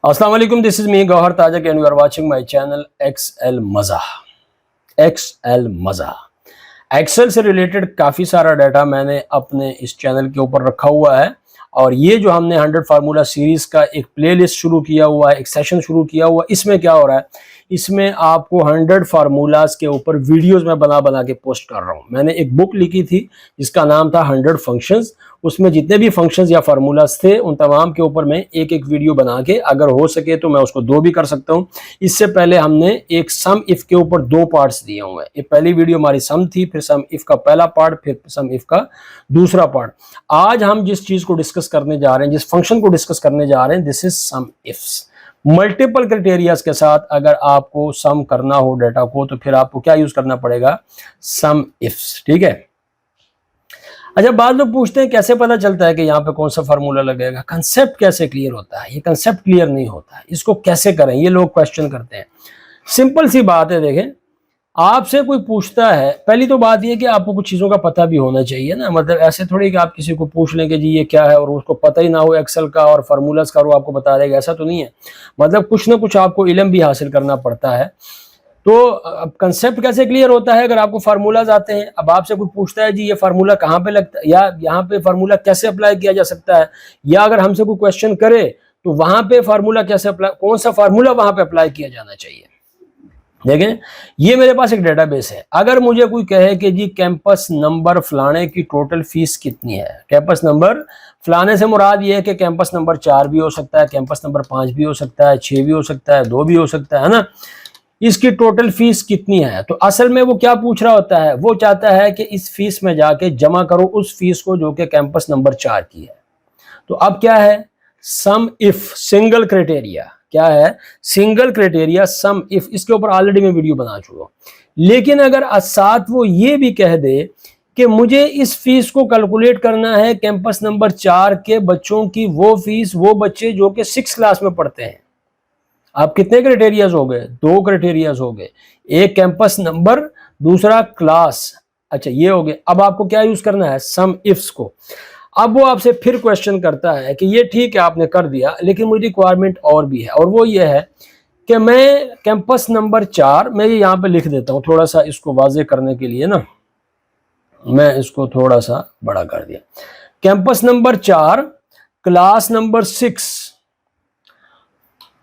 अस्सलाम वालेकुम, this is me Gohar Tajak and you are watching my channel XL मज़ा। XL मज़ा एक्सेल से रिलेटेड काफ़ी सारा डाटा मैंने अपने इस चैनल के ऊपर रखा हुआ है और ये जो हमने 100 फार्मूला सीरीज़ का एक प्लेलिस्ट शुरू किया हुआ है, एक सेशन शुरू किया हुआ है, इसमें क्या हो रहा है, इसमें आपको 100 फार्मूलाज के ऊपर वीडियोस में बना बना के पोस्ट कर रहा हूँ। मैंने एक बुक लिखी थी जिसका नाम था 100 फंक्शंस। उसमें जितने भी फंक्शंस या फार्मूलाज थे उन तमाम के ऊपर मैं एक एक वीडियो बना के, अगर हो सके तो मैं उसको 2 भी कर सकता हूँ। इससे पहले हमने एक सम इफ के ऊपर 2 पार्ट्स दिए हुए हैं। ये पहली वीडियो हमारी सम थी, फिर सम इफ का पहला पार्ट, फिर सम इफ का दूसरा पार्ट। आज हम जिस चीज को डिस्कस करने जा रहे हैं, जिस फंक्शन को डिस्कस करने जा रहे हैं, this is some ifs. Multiple criterias के साथ अगर आपको सम करना हो डाटा को तो फिर आपको क्या यूज करना पड़ेगा, सम इफ्स। ठीक है। अच्छा, बाद लोग पूछते हैं कैसे पता चलता है कि यहाँ पे कौन सा फार्मूला लगेगा, कंसेप्ट कैसे क्लियर होता है। ये कंसेप्ट क्लियर नहीं होता है, इसको कैसे करें, ये लोग क्वेश्चन करते हैं। सिंपल सी बात है, देखें, आपसे कोई पूछता है, पहली तो बात ये कि आपको कुछ चीज़ों का पता भी होना चाहिए ना। मतलब ऐसे थोड़ी कि आप किसी को पूछ लें कि जी ये क्या है और उसको पता ही ना हो एक्सेल का और फार्मूलाज का, वो आपको बता देगा, ऐसा तो नहीं है। मतलब कुछ ना कुछ आपको इल्म भी हासिल करना पड़ता है। तो अब कंसेप्ट कैसे क्लियर होता है, अगर आपको फार्मूलाज आते हैं। अब आपसे कोई पूछता है जी ये फार्मूला कहाँ पे लगता है, या यहाँ पे फार्मूला कैसे अप्लाई किया जा सकता है, या अगर हमसे कोई क्वेश्चन करे तो वहां पे फार्मूला कैसे अप्लाई, कौन सा फार्मूला वहां पे अप्लाई किया जाना चाहिए। देखें, ये मेरे पास एक डेटाबेस है। अगर मुझे कोई कहे कि जी कैंपस नंबर फलाने की टोटल फीस कितनी है, कैंपस नंबर फलाने से मुराद ये है कि कैंपस नंबर 4 भी हो सकता है, कैंपस नंबर 5 भी हो सकता है, 6 भी हो सकता है, 2 भी हो सकता है ना। इसकी टोटल फीस कितनी है, तो असल में वो क्या पूछ रहा होता है, वो चाहता है कि इस फीस में जाके जमा करो उस फीस को जो कि कैंपस नंबर 4 की है। तो अब क्या है, सम इफ, सिंगल क्राइटेरिया। क्या है, सिंगल क्राइटेरिया सम इफ। इसके ऊपर ऑलरेडी मैं वीडियो बना चुका हूं। लेकिन अगर साथ वो ये भी कह दे कि मुझे इस फीस को कैलकुलेट करना है कैंपस नंबर 4 के बच्चों की, वो फीस, वो बच्चे जो कि 6 क्लास में पढ़ते हैं। आप कितने क्राइटेरियाज हो गए, 2 क्राइटेरियाज हो गए, एक कैंपस नंबर, दूसरा क्लास। अच्छा, ये हो गए। अब आपको क्या यूज करना है, सम इफ्स को। अब वो आपसे फिर क्वेश्चन करता है कि ये ठीक है आपने कर दिया, लेकिन मुझे रिक्वायरमेंट और भी है, और वो ये है कि मैं कैंपस नंबर 4, मैं ये यहाँ पे लिख देता हूँ थोड़ा सा इसको वाजे करने के लिए ना, मैं इसको थोड़ा सा बड़ा कर दिया। Campus number 4 class number 6,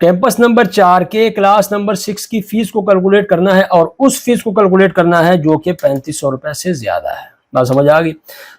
campus number 4 के क्लास नंबर 6 की फीस को कैलकुलेट करना है, और उस फीस को कैलकुलेट करना है जो कि 3500 रुपए से ज्यादा है। बात समझ आ गई।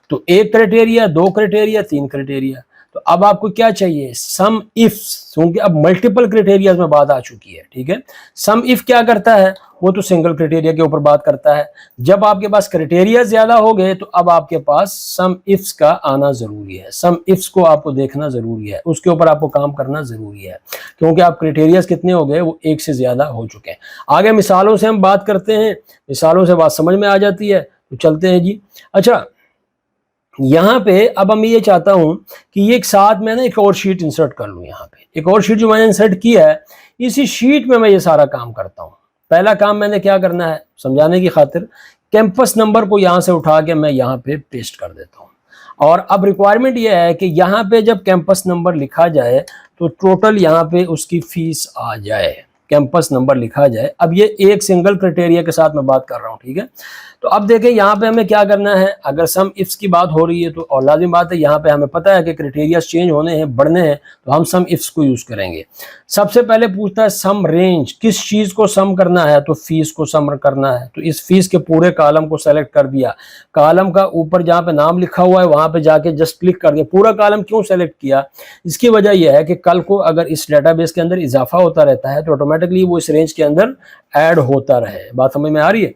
तो 1 क्राइटेरिया, 2 क्राइटेरिया, 3 क्राइटेरिया। तो अब आपको क्या चाहिए, सम इफ, क्योंकि अब मल्टीपल क्राइटेरिया में बात आ चुकी है। ठीक है। सम इफ क्या करता है, वो तो सिंगल क्राइटेरिया के ऊपर बात करता है। जब आपके पास क्राइटेरिया ज्यादा हो गए तो अब आपके पास सम इफ्स का आना जरूरी है। सम इफ्स को आपको देखना जरूरी है, उसके ऊपर आपको काम करना जरूरी है, क्योंकि आप क्राइटेरियाज कितने हो गए, वो 1 से ज्यादा हो चुके हैं। आगे मिसालों से हम बात करते हैं, मिसालों से बात समझ में आ जाती है। तो चलते हैं जी। अच्छा, यहाँ पे अब मैं ये चाहता हूं कि ये एक साथ में ना एक और शीट इंसर्ट कर लूं। यहाँ पे एक और शीट जो मैंने इंसर्ट की है, इसी शीट में मैं ये सारा काम करता हूं। पहला काम मैंने क्या करना है, समझाने की खातिर, कैंपस नंबर को यहाँ से उठा के मैं यहाँ पे पेस्ट कर देता हूँ। और अब रिक्वायरमेंट ये है कि यहाँ पे जब कैंपस नंबर लिखा जाए तो टोटल यहाँ पे उसकी फीस आ जाए, कैंपस नंबर लिखा जाए। अब ये एक सिंगल क्राइटेरिया के साथ मैं बात कर रहा हूँ। ठीक है। तो अब देखें यहाँ पे हमें क्या करना है, अगर सम इफ्स की बात हो रही है तो और लाजिम बात है, यहाँ पे हमें पता है कि क्राइटेरिया चेंज होने हैं, बढ़ने हैं, तो हम सम इफ्स को यूज करेंगे। सबसे पहले पूछता है सम रेंज, किस चीज को सम करना है, तो फीस को सम करना है। तो इस फीस के पूरे कॉलम को सेलेक्ट कर दिया, कॉलम का ऊपर जहाँ पे नाम लिखा हुआ है वहां पे जाके जस्ट क्लिक कर दिया। पूरा कॉलम क्यों सेलेक्ट किया, इसकी वजह यह है कि कल को अगर इस डेटाबेस के अंदर इजाफा होता रहता है तो ऑटोमेटिकली वो इस रेंज के अंदर ऐड होता रहे। बात समझ में आ रही है।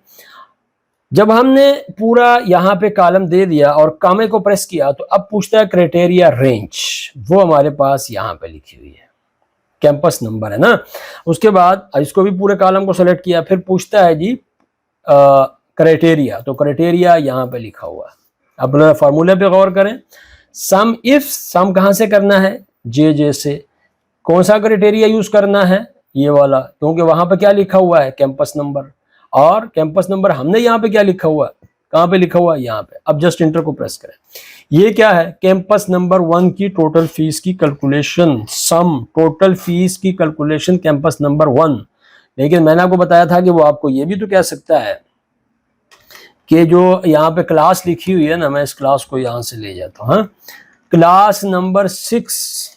जब हमने पूरा यहाँ पे कॉलम दे दिया और कामे को प्रेस किया तो अब पूछता है क्राइटेरिया रेंज, वो हमारे पास यहाँ पे लिखी हुई है, कैंपस नंबर है ना। उसके बाद इसको भी पूरे कॉलम को सेलेक्ट किया, फिर पूछता है जी क्राइटेरिया, तो क्राइटेरिया यहाँ पे लिखा हुआ है। अपना फार्मूले पे गौर करें, सम इफ, सम कहाँ से करना है, जे से। कौन सा क्राइटेरिया यूज करना है, ये वाला, क्योंकि वहां पे क्या लिखा हुआ है, कैंपस नंबर। और कैंपस नंबर हमने यहाँ पे क्या लिखा हुआ है, कहाँ पे लिखा हुआ है, यहाँ पे। अब जस्ट इंटर को प्रेस करें। ये क्या है, कैंपस नंबर 1 की टोटल फीस की कैलकुलेशन, सम टोटल फीस की कैलकुलेशन कैंपस नंबर 1। लेकिन मैंने आपको बताया था कि वो आपको ये भी तो कह सकता है कि जो यहाँ पे क्लास लिखी हुई है ना, मैं इस क्लास को यहाँ से ले जाता हूँ, हाँ, क्लास नंबर 6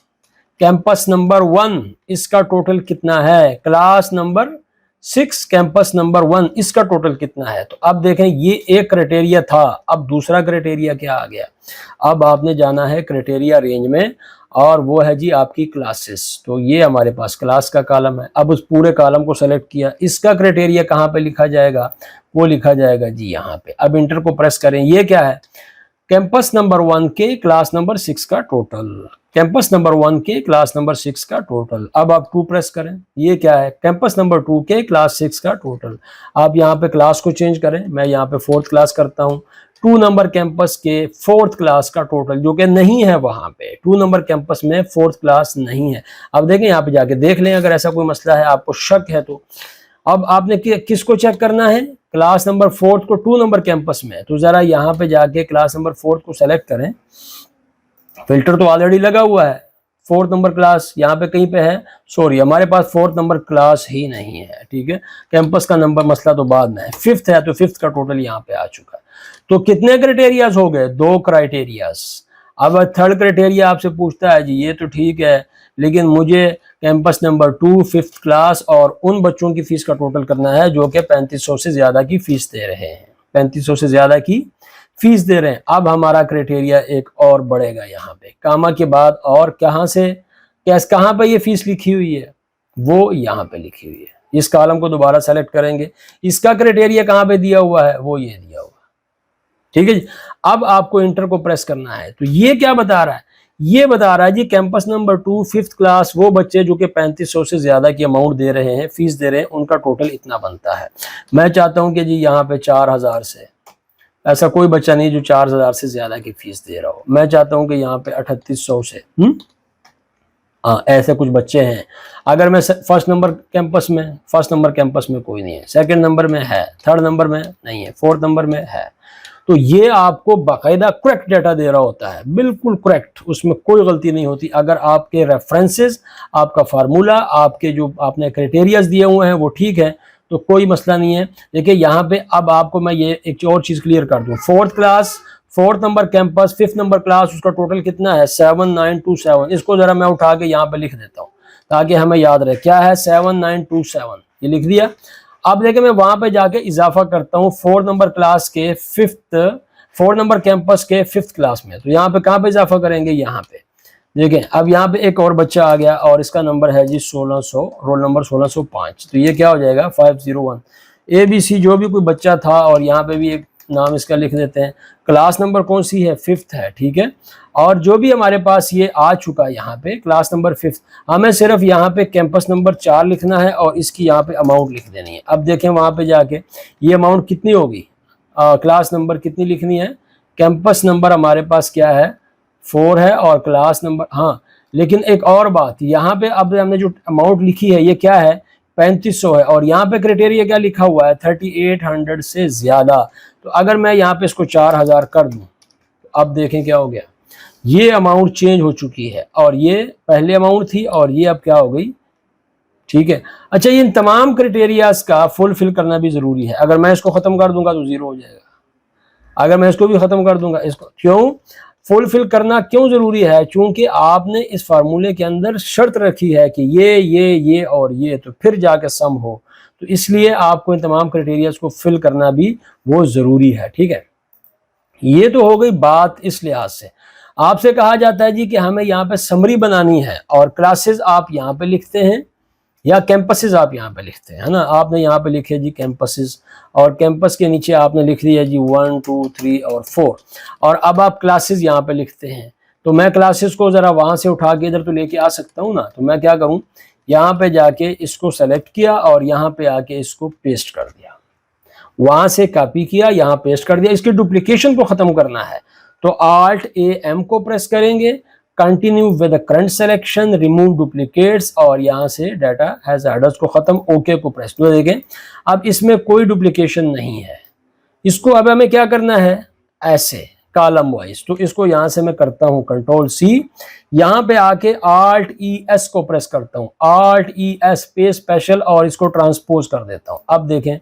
कैंपस नंबर 1 इसका टोटल कितना है, क्लास नंबर 6 कैंपस नंबर 1 इसका टोटल कितना है। तो अब देखें, ये एक क्राइटेरिया था, अब दूसरा क्राइटेरिया क्या आ गया, अब आपने जाना है क्राइटेरिया रेंज में, और वो है जी आपकी क्लासेस। तो ये हमारे पास क्लास का कॉलम है। अब उस पूरे कॉलम को सेलेक्ट किया, इसका क्राइटेरिया कहाँ पे लिखा जाएगा, वो लिखा जाएगा जी यहाँ पे। अब इंटर को प्रेस करें। ये क्या है, कैंपस नंबर 1 के क्लास नंबर 6 का टोटल, कैंपस नंबर 1 के क्लास नंबर 6 का टोटल। अब आप 2 प्रेस करें। ये क्या है, कैंपस नंबर 2 के क्लास 6 का टोटल। आप यहाँ पे क्लास को चेंज करें, मैं यहाँ पे 4th क्लास करता हूँ। 2 नंबर कैंपस के 4th क्लास का टोटल, जो कि नहीं है वहाँ पे, 2 नंबर कैंपस में 4th क्लास नहीं है। अब देखें, यहाँ पे जाके देख लें, अगर ऐसा कोई मसला है, आपको शक है तो। अब आपने किसको चेक करना है, क्लास नंबर 4th को 2 नंबर कैंपस में। तो जरा यहाँ पे जाके क्लास नंबर 4th को सेलेक्ट करें। फिल्टर तो ऑलरेडी लगा हुआ है, 4th नंबर क्लास यहाँ पे कहीं पे है, सॉरी हमारे पास 4th नंबर क्लास ही नहीं है, ठीक है। कैंपस का नंबर मसला तो बाद में है, 5th है, तो 5th का टोटल यहाँ पे आ चुका है। तो कितने क्राइटेरियाज हो गए, 2 क्राइटेरियाज। अब 3rd क्राइटेरिया आपसे पूछता है जी, ये तो ठीक है, लेकिन मुझे कैंपस नंबर 2 5th क्लास और उन बच्चों की फीस का टोटल करना है जो कि 3500 से ज्यादा की फीस दे रहे हैं, 3500 से ज्यादा की फीस दे रहे हैं। अब हमारा क्राइटेरिया एक और बढ़ेगा, यहाँ पे कामा के बाद और कहाँ से कहाँ पे ये फीस लिखी हुई है, वो यहाँ पे लिखी हुई है। इस कॉलम को दोबारा सेलेक्ट करेंगे, इसका क्राइटेरिया कहाँ पे दिया हुआ है, वो ये दिया हुआ है, ठीक है जी। अब आपको इंटर को प्रेस करना है। तो ये क्या बता रहा है, ये बता रहा है जी कैंपस नंबर 2 5th क्लास, वो बच्चे जो कि 3500 से ज्यादा की अमाउंट दे रहे हैं, फीस दे रहे हैं, उनका टोटल इतना बनता है। मैं चाहता हूं कि जी यहाँ पे 4000 से, ऐसा कोई बच्चा नहीं जो 4000 से ज्यादा की फीस दे रहा हो। मैं चाहता हूं कि यहाँ पे 3800 से, हाँ ऐसे कुछ बच्चे हैं। अगर मैं फर्स्ट नंबर कैंपस में कोई नहीं है, 2nd नंबर में है, 3rd नंबर में नहीं है, 4th नंबर में है। तो ये आपको बाकायदा करेक्ट डाटा दे रहा होता है, बिल्कुल करेक्ट, उसमें कोई गलती नहीं होती। अगर आपके रेफरेंसेस, आपका फार्मूला, आपके जो आपने क्राइटेरियाज दिए हुए हैं वो ठीक है, तो कोई मसला नहीं है। देखिए यहाँ पे अब आपको मैं ये एक और चीज क्लियर कर दूं, 4th class 4th number campus 5th number class, उसका टोटल कितना है, 7927। इसको जरा मैं उठा के यहाँ पे लिख देता हूँ ताकि हमें याद रहे, क्या है 7927, ये लिख दिया। अब देखिए मैं वहां पे जाके इजाफा करता हूँ 4 नंबर क्लास के 4 नंबर कैंपस के 5th क्लास में। तो यहाँ पे कहाँ पे इजाफा करेंगे, यहाँ पे देखें। अब यहाँ पे एक और बच्चा आ गया और इसका नंबर है जी 1600, रोल नंबर 1605। तो ये क्या हो जाएगा 501। ABC जो भी कोई बच्चा था, और यहाँ पे भी एक नाम इसका लिख देते हैं। क्लास नंबर कौन सी है, 5th है, ठीक है। और जो भी हमारे पास ये आ चुका है यहाँ पे क्लास नंबर 5th, हमें सिर्फ यहाँ पे कैंपस नंबर 4 लिखना है और इसकी यहाँ पे अमाउंट लिख देनी है। अब देखें वहाँ पे जाके ये अमाउंट कितनी होगी, क्लास नंबर कितनी लिखनी है, कैंपस नंबर हमारे पास क्या है 4 है, और क्लास नंबर, हाँ लेकिन एक और बात, यहाँ पे अब हमने जो अमाउंट लिखी है ये क्या है 3500 है, और यहाँ पे क्राइटेरिया क्या लिखा हुआ है 3800 से ज्यादा। तो अगर मैं यहाँ पे इसको 4000 कर दूं, तो अब देखें क्या हो गया, ये अमाउंट चेंज हो चुकी है, और ये पहले अमाउंट थी और ये अब क्या हो गई, ठीक है। अच्छा, इन तमाम क्राइटेरियाज का फुलफिल करना भी जरूरी है। अगर मैं इसको खत्म कर दूंगा तो 0 हो जाएगा, अगर मैं इसको भी खत्म कर दूंगा, इसको क्यों फुलफिल करना क्यों जरूरी है, क्योंकि आपने इस फार्मूले के अंदर शर्त रखी है कि ये और ये, तो फिर जाके सम हो, तो इसलिए आपको इन तमाम क्राइटेरियाज को फिल करना भी वो जरूरी है, ठीक है। ये तो हो गई बात इस लिहाज से। आपसे कहा जाता है जी कि हमें यहाँ पे समरी बनानी है, और क्लासेस आप यहाँ पे लिखते हैं या कैंपसेस आप यहाँ पे लिखते हैं, है ना। आपने यहाँ पे लिखे जी कैंपसेस, और कैंपस के नीचे आपने लिख दिया जी 1 2 3 और 4, और अब आप क्लासेस यहाँ पे लिखते हैं। तो मैं क्लासेस को जरा वहां से उठा के इधर तो लेके आ सकता हूँ ना, तो मैं क्या करूँ, यहाँ पे जाके इसको सेलेक्ट किया और यहाँ पे आके इसको पेस्ट कर दिया, वहां से कॉपी किया, यहाँ पेस्ट कर दिया। इसकी डुप्लीकेशन को खत्म करना है तो Alt+AM को प्रेस करेंगे, continue with current selection, remove duplicates, और यहाँ से डाटा हैज एडर्स को खत्म, ओके को प्रेस। तो देखें अब इसमें कोई डुप्लीकेशन नहीं है, इसको अब हमें क्या करना है, ऐसे कॉलम वाइज। तो इसको यहां से मैं करता हूं कंट्रोल सी, यहां पे आके Alt ES को प्रेस करता हूं, Alt ES स्पेस स्पेशल, और इसको ट्रांसपोज कर देता हूं। अब देखें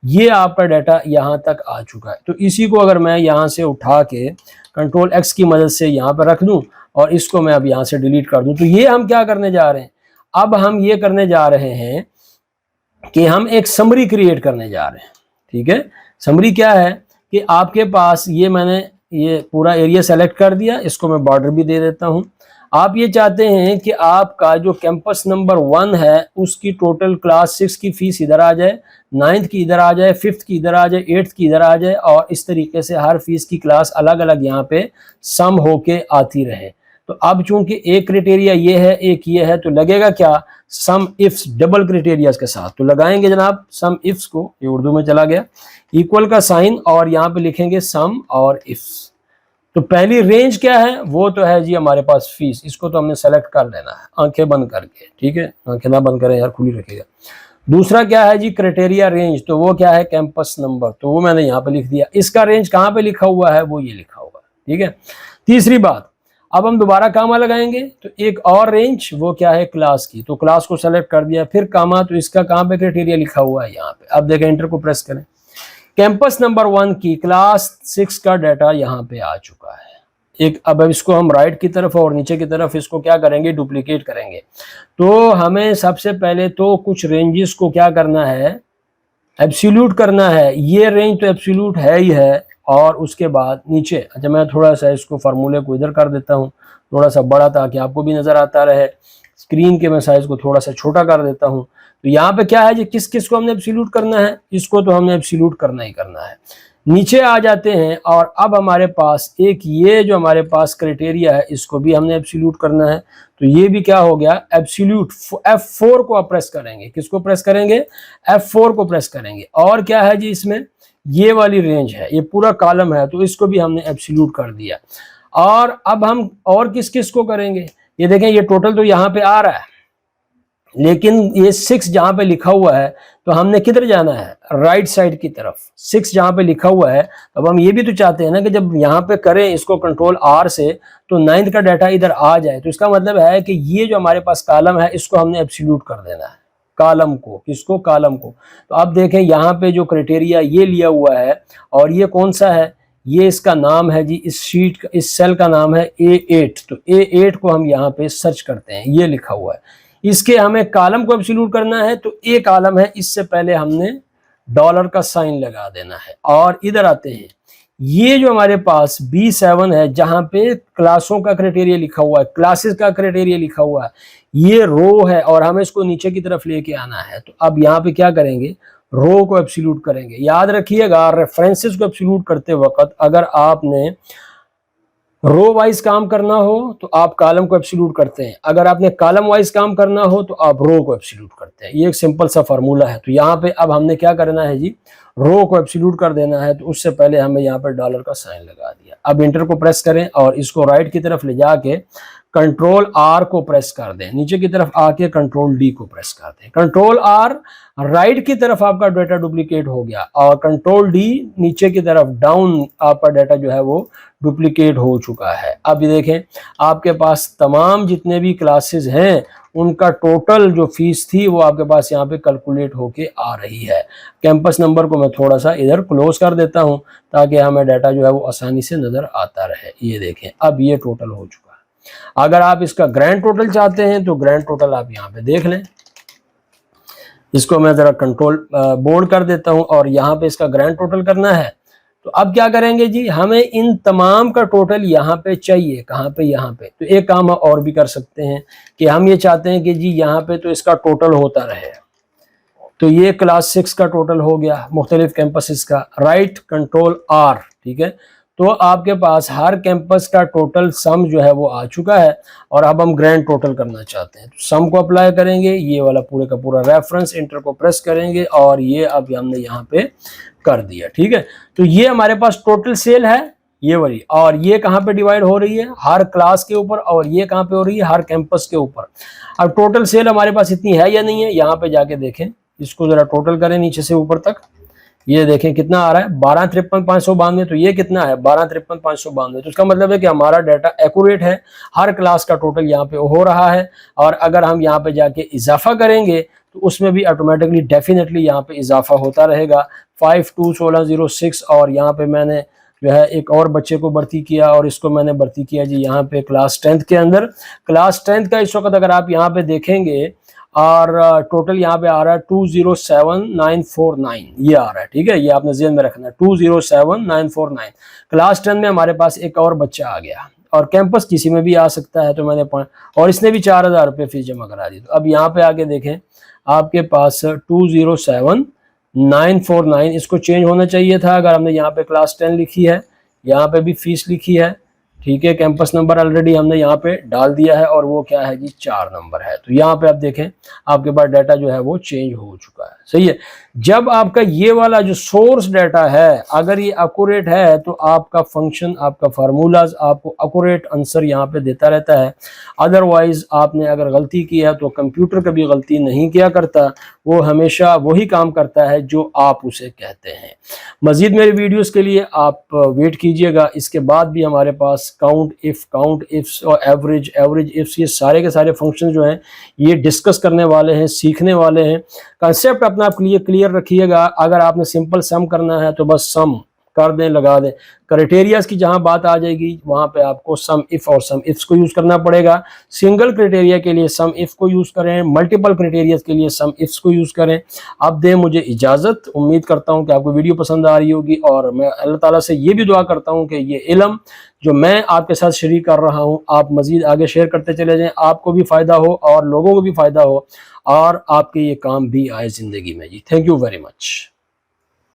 ये आपका डाटा यहां तक आ चुका है। तो इसी को अगर मैं यहां से उठा के कंट्रोल X की मदद से यहां पर रख दूं और इसको मैं अब यहां से डिलीट कर दूं, तो ये हम क्या करने जा रहे हैं, अब हम ये करने जा रहे हैं कि हम एक समरी क्रिएट करने जा रहे हैं। ठीक है, समरी क्या है कि आपके पास ये मैंने ये पूरा एरिया सेलेक्ट कर दिया, इसको मैं बॉर्डर भी दे देता हूं। आप ये चाहते हैं कि आपका जो कैंपस नंबर 1 है उसकी टोटल क्लास 6 की फीस इधर आ जाए, 9th की इधर आ जाए, 5th की इधर आ जाए, 8th की इधर आ जाए, और इस तरीके से हर फीस की क्लास अलग अलग यहाँ पे सम होके आती रहे। तो अब चूंकि एक क्राइटेरिया ये है, एक ये है, तो लगेगा क्या, सम इफ्स डबल क्राइटेरिया के साथ। तो लगाएंगे जनाब सम इफ्स को, ये उर्दू में चला गया, इक्वल का साइन, और यहाँ पे लिखेंगे सम और इफ्स। तो पहली रेंज क्या है, वो तो है जी हमारे पास फीस, इसको तो हमने सेलेक्ट कर लेना है आंखें बंद करके। ठीक है, आंखें ना बंद करें यार, खुली रखिएगा। दूसरा क्या है जी, क्राइटेरिया रेंज, तो वो क्या है, कैंपस नंबर, तो वो मैंने यहाँ पे लिख दिया। इसका रेंज कहाँ पे लिखा हुआ है, वो ये लिखा हुआ है। ठीक है, तीसरी बात, अब हम दोबारा कामा लगाएंगे, तो एक और रेंज, वो क्या है, क्लास की, तो क्लास को सेलेक्ट कर दिया, फिर कामा, तो इसका कहाँ पे क्राइटेरिया लिखा हुआ है, यहाँ पे। अब देखें, एंटर को प्रेस करें, कैंपस नंबर 1 की क्लास 6 का डाटा यहाँ पे आ चुका है। एक अब इसको हम राइट की तरफ और नीचे की तरफ इसको क्या करेंगे, डुप्लीकेट करेंगे। तो हमें सबसे पहले तो कुछ रेंजेस को क्या करना है, एब्सोल्यूट करना है। ये रेंज तो एब्सोल्यूट है ही है, और उसके बाद नीचे, अच्छा मैं थोड़ा सा इसको फार्मूले को इधर कर देता हूँ, थोड़ा सा बड़ा, ताकि आपको भी नजर आता रहे। स्क्रीन के मैं साइज को थोड़ा सा छोटा कर देता हूँ। तो यहाँ पे क्या है जी, किस किस को हमने एब्सोल्यूट करना है, इसको तो हमने एब्सोल्यूट करना ही करना है। नीचे आ जाते हैं, और अब हमारे पास एक ये जो हमारे पास क्राइटेरिया है, इसको भी हमने एब्सोल्यूट करना है। तो ये भी क्या हो गया, एब्सोल्यूट। F4 को आप प्रेस करेंगे, किसको प्रेस करेंगे, F4 को प्रेस करेंगे। और क्या है जी, इसमें ये वाली रेंज है, ये पूरा कॉलम है, तो इसको भी हमने एब्सोल्यूट कर दिया। और अब हम और किस किस को करेंगे, ये देखें, ये टोटल तो यहाँ पे आ रहा है, लेकिन ये 6 जहां पे लिखा हुआ है, तो हमने किधर जाना है, राइट साइड की तरफ। 6 जहां पे लिखा हुआ है, अब हम ये भी तो चाहते हैं ना कि जब यहाँ पे करें इसको कंट्रोल R से, तो 9th का डाटा इधर आ जाए। तो इसका मतलब है कि ये जो हमारे पास कॉलम है, इसको हमने एब्सोल्यूट कर देना है, कॉलम को, किसको, कॉलम को। तो अब देखें यहाँ पे जो क्राइटेरिया ये लिया हुआ है, और ये कौन सा है, ये इसका नाम है जी, इस शीट का, इस सेल का नाम है A8। तो A8 को हम यहाँ पे सर्च करते हैं, ये लिखा हुआ है। इसके हमें कॉलम को एब्सोल्यूट करना है, तो ए कॉलम है, इससे पहले हमने डॉलर का साइन लगा देना है। और इधर आते हैं, ये जो हमारे पास B7 है, जहां पे क्लासों का क्राइटेरिया लिखा हुआ है, क्लासेस का क्राइटेरिया लिखा हुआ है, ये रो है, और हमें इसको नीचे की तरफ लेके आना है। तो अब यहाँ पे क्या करेंगे, रो को एब्सोल्यूट करेंगे। याद रखिएगा, रेफरेंसेस को एब्सोल्यूट करते वक्त अगर आपने रो वाइज काम करना हो तो आप कॉलम को एब्सोल्यूट करते हैं, अगर आपने कॉलम वाइज काम करना हो तो आप रो को एब्सोल्यूट करते हैं। ये एक सिंपल सा फार्मूला है। तो यहाँ पे अब हमने क्या करना है जी, रो को एब्सोल्यूट कर देना है। तो उससे पहले हमें यहाँ पर डॉलर का साइन लगा दिया। अब इंटर को प्रेस करें और इसको राइट की तरफ ले जाके कंट्रोल R को प्रेस कर दें, नीचे की तरफ आके कंट्रोल D को प्रेस कर दें। कंट्रोल R राइट की तरफ आपका डाटा डुप्लीकेट हो गया, और कंट्रोल D नीचे की तरफ डाउन आपका डाटा जो है वो डुप्लीकेट हो चुका है। अब ये देखें, आपके पास तमाम जितने भी क्लासेस हैं उनका टोटल जो फीस थी वो आपके पास यहाँ पे कैलकुलेट होके आ रही है। कैंपस नंबर को मैं थोड़ा सा इधर क्लोज कर देता हूँ ताकि हमें डाटा जो है वो आसानी से नजर आता रहे। ये देखें, अब ये टोटल हो चुका है। अगर आप इसका ग्रैंड टोटल चाहते हैं तो ग्रैंड टोटल आप यहाँ पे देख लें। इसको मैं जरा कंट्रोल बोल्ड कर देता हूँ और यहाँ पे इसका ग्रैंड टोटल करना है। तो अब क्या करेंगे जी, हमें इन तमाम का टोटल यहाँ पे चाहिए। कहाँ पे, यहाँ पे। तो एक काम और भी कर सकते हैं कि हम ये चाहते हैं कि जी यहाँ पे तो इसका टोटल होता रहे। तो ये क्लास 6 का टोटल हो गया मुख्तलिफ कैंपसेस का, राइट कंट्रोल R, ठीक है। तो आपके पास हर कैंपस का टोटल सम जो है वो आ चुका है, और अब हम ग्रैंड टोटल करना चाहते हैं। तो सम को अप्लाई करेंगे, ये वाला पूरे का पूरा रेफरेंस, इंटर को प्रेस करेंगे और ये अब हमने यहाँ पे कर दिया, ठीक है। तो ये हमारे पास टोटल सेल है ये वाली, और ये कहाँ पे डिवाइड हो रही है, हर क्लास के ऊपर, और ये कहाँ पे हो रही है, हर कैंपस के ऊपर। अब टोटल सेल हमारे पास इतनी है या नहीं है, यहाँ पे जाके देखें, इसको जरा टोटल करें नीचे से ऊपर तक। ये देखें कितना आ रहा है 12,53,592। तो ये कितना है 12,53,592। तो इसका मतलब है कि हमारा डाटा एक्यूरेट है, हर क्लास का टोटल यहाँ पे हो रहा है। और अगर हम यहाँ पे जाके इजाफा करेंगे तो उसमें भी ऑटोमेटिकली डेफिनेटली यहाँ पे इजाफा होता रहेगा। 521606 और यहाँ पे मैंने जो है एक और बच्चे को भर्ती किया और इसको मैंने भर्ती किया जी यहाँ पे क्लास 10th के अंदर। क्लास 10th का इस वक्त अगर आप यहाँ पे देखेंगे और टोटल यहाँ पे आ रहा है 207949 ये आ रहा है। ठीक है, ये आपने जेहन में रखना है 207949। क्लास 10 में हमारे पास एक और बच्चा आ गया और कैंपस किसी में भी आ सकता है। तो मैंने और इसने भी 4,000 रुपये फीस जमा करा दी। तो अब यहाँ पे आके देखें आपके पास 207949 इसको चेंज होना चाहिए था। अगर हमने यहाँ पे क्लास 10 लिखी है, यहाँ पे भी फीस लिखी है, ठीक है, कैंपस नंबर ऑलरेडी हमने यहाँ पे डाल दिया है और वो क्या है जी 4 नंबर है। तो यहाँ पे आप देखें आपके पास डाटा जो है वो चेंज हो चुका है। सही है, जब आपका ये वाला जो सोर्स डाटा है अगर ये एक्यूरेट है तो आपका फंक्शन, आपका फार्मूलाज आपको एक्यूरेट आंसर यहाँ पे देता रहता है। अदरवाइज आपने अगर गलती की है तो कंप्यूटर कभी गलती नहीं किया करता, वो हमेशा वही काम करता है जो आप उसे कहते हैं। मजीद मेरे वीडियोस के लिए आप वेट कीजिएगा। इसके बाद भी हमारे पास काउंट इफ्स और एवरेज इफ्स, ये सारे के सारे फंक्शन जो हैं ये डिस्कस करने वाले हैं, सीखने वाले हैं। कंसेप्ट अपना आप क्लियर रखिएगा। अगर आपने सिंपल सम करना है तो बस सम कर दें, लगा दें। क्राइटेरियाज की जहां बात आ जाएगी वहां पे आपको सम इफ और सम इफ्स को यूज करना पड़ेगा। सिंगल क्राइटेरिया के लिए सम इफ को यूज करें, मल्टीपल क्राइटेरियाज के लिए सम इफ्स को यूज करें। अब दें मुझे इजाजत। उम्मीद करता हूं कि आपको वीडियो पसंद आ रही होगी और मैं अल्लाह ताला से ये भी दुआ करता हूं कि ये इल्म जो मैं आपके साथ शरीक कर रहा हूं आप मजीद आगे शेयर करते चले जाएं, आपको भी फायदा हो और लोगों को भी फायदा हो और आपके ये काम भी आए जिंदगी में जी। Thank you very much.